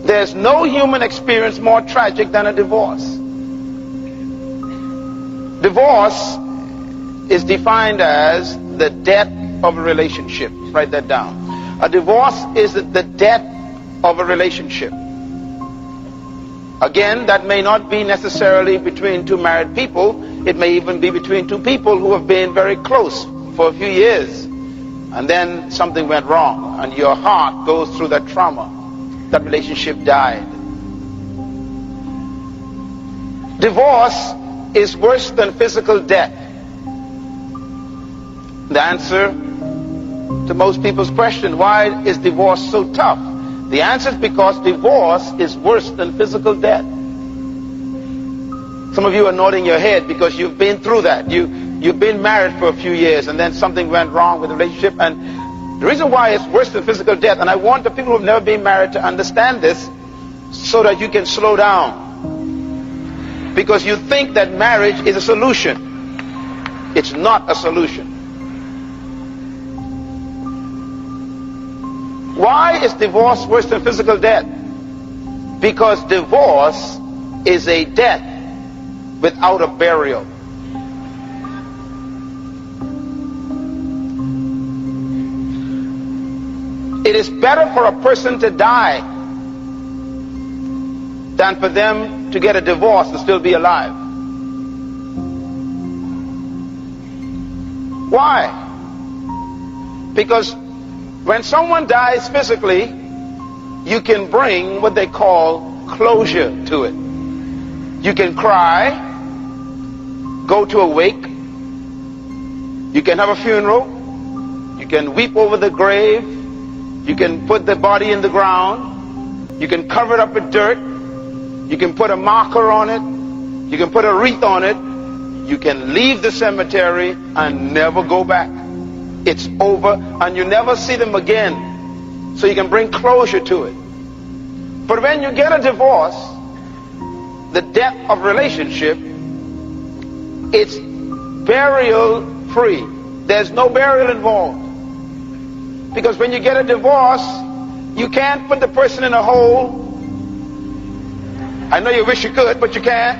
There's no human experience more tragic than a divorce. Divorce is defined as the death of a relationship. Write that down. A divorce is the death of a relationship. Again, that may not be necessarily between two married people. It may even be between two people who have been very close for a few years, and then something went wrong, and your heart goes through that trauma. That relationship died. Divorce is worse than physical death. The answer to most people's question, why is divorce so tough? The answer is because divorce is worse than physical death. Some of you are nodding your head because you've been through that. You've been married for a few years and then something went wrong with the relationship. And the reason why it's worse than physical death, and I want the people who have never been married to understand this so that you can slow down. Because you think that marriage is a solution. It's not a solution. Why is divorce worse than physical death? Because divorce is a death without a burial. It is better for a person to die than for them to get a divorce and still be alive. Why? Because when someone dies physically, you can bring what they call closure to it. You can cry, go to a wake, you can have a funeral, you can weep over the grave, you can put the body in the ground, you can cover it up with dirt, you can put a marker on it, you can put a wreath on it, you can leave the cemetery and never go back. It's over, and you never see them again. So you can bring closure to it. But when you get a divorce, the death of relationship, it's burial free. There's no burial involved. Because when you get a divorce, you can't put the person in a hole. I know you wish you could, but you can't.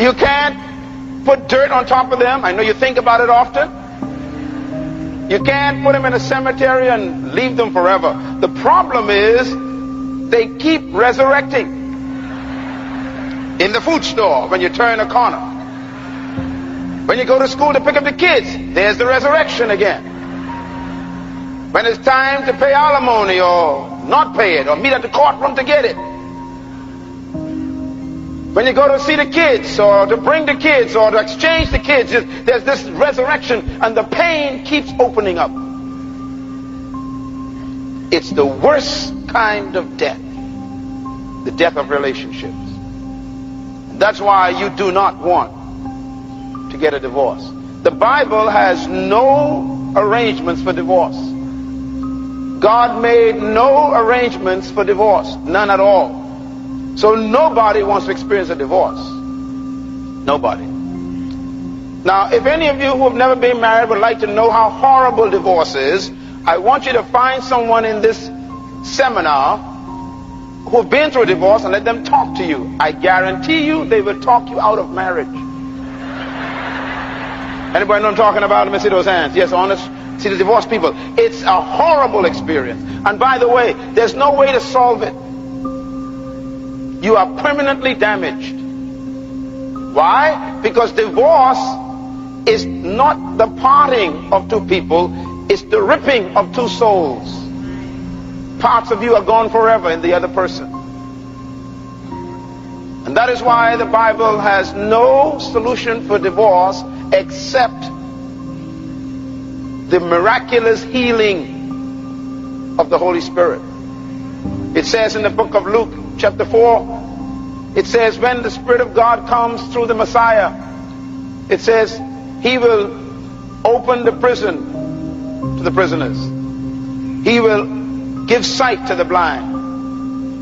You can't put dirt on top of them. I know you think about it often. You can't put them in a cemetery and leave them forever. The problem is they keep resurrecting. In the food store, when you turn a corner. When you go to school to pick up the kids, there's the resurrection again. When it's time to pay alimony or not pay it, or meet at the courtroom to get it. When you go to see the kids, or to bring the kids, or to exchange the kids, there's this resurrection, and the pain keeps opening up. It's the worst kind of death, the death of relationships. That's why you do not want to get a divorce. The Bible has no arrangements for divorce. God made no arrangements for divorce, none at all. So nobody wants to experience a divorce. Nobody. Now, if any of you who have never been married would like to know how horrible divorce is, I want you to find someone in this seminar who have been through a divorce and let them talk to you. I guarantee you they will talk you out of marriage. Anybody know what I'm talking about? Let me see those hands. Yes, honest. See the divorced people. It's a horrible experience. And by the way, there's no way to solve it. You are permanently damaged. Why? Because divorce is not the parting of two people, it's the ripping of two souls. Parts of you are gone forever in the other person. And that is why the Bible has no solution for divorce except the miraculous healing of the Holy Spirit. It says in the book of Luke, chapter 4, it says when the Spirit of God comes through the Messiah, it says he will open the prison to the prisoners. He will give sight to the blind.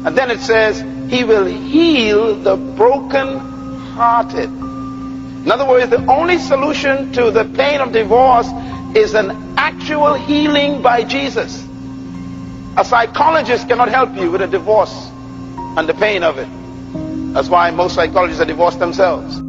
And then it says he will heal the broken-hearted. In other words, the only solution to the pain of divorce is an actual healing by Jesus. A psychologist cannot help you with a divorce and the pain of it. That's why most psychologists are divorced themselves.